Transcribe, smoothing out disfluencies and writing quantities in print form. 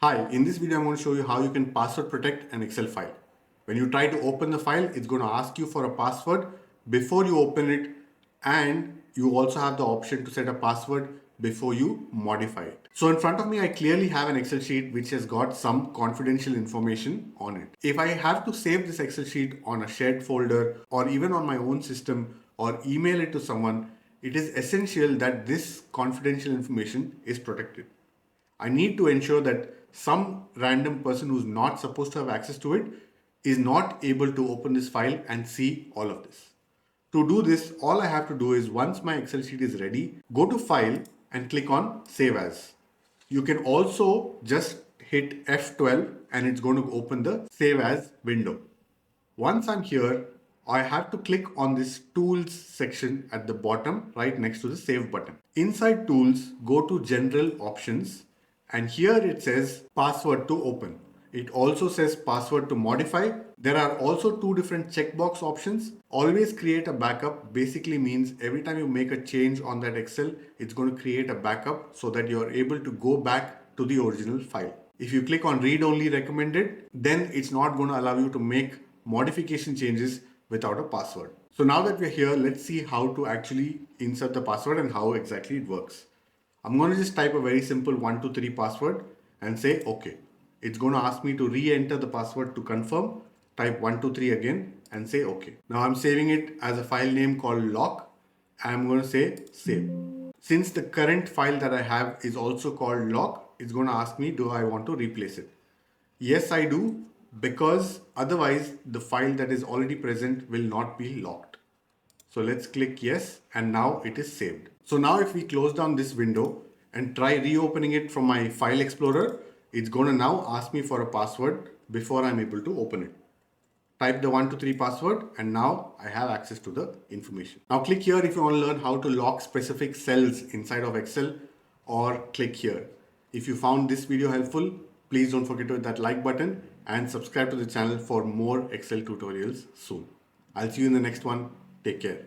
Hi, in this video I'm going to show you how you can password protect an Excel file. When you try to open the file, it's going to ask you for a password before you open it, and you also have the option to set a password before you modify it. So in front of me I clearly have an Excel sheet which has got some confidential information on it. If I have to save this Excel sheet on a shared folder or even on my own system or email it to someone, it is essential that this confidential information is protected. I need to ensure that some random person who's not supposed to have access to it is not able to open this file and see all of this. To do this, all I have to do is once my Excel sheet is ready, go to File and click on Save As. You can also just hit F12 and it's going to open the Save As window. Once I'm here, I have to click on this Tools section at the bottom right next to the Save button. Inside Tools, go to General Options, and here it says Password to open. It also says Password to modify. There are also two different checkbox options. Always create a backup basically means every time you make a change on that Excel, it's going to create a backup so that you're able to go back to the original file. If you click on Read Only Recommended, then it's not going to allow you to make modification changes without a password. So now that we're here, let's see how to actually insert the password and how exactly it works. I'm going to just type a very simple 123 password and say OK. It's going to ask me to re-enter the password to confirm. Type 123 again and say OK. Now I'm saving it as a file name called lock. I'm going to say save. Since the current file that I have is also called lock, it's going to ask me, do I want to replace it? Yes, I do, because otherwise the file that is already present will not be locked. So let's click yes, and now it is saved. So now if we close down this window and try reopening it from my file explorer, it's going to now ask me for a password before I'm able to open it. Type the 123 password and now I have access to the information. Now click here if you want to learn how to lock specific cells inside of Excel, or click here. If you found this video helpful, please don't forget to hit that like button and subscribe to the channel for more Excel tutorials soon. I'll see you in the next one. Take care.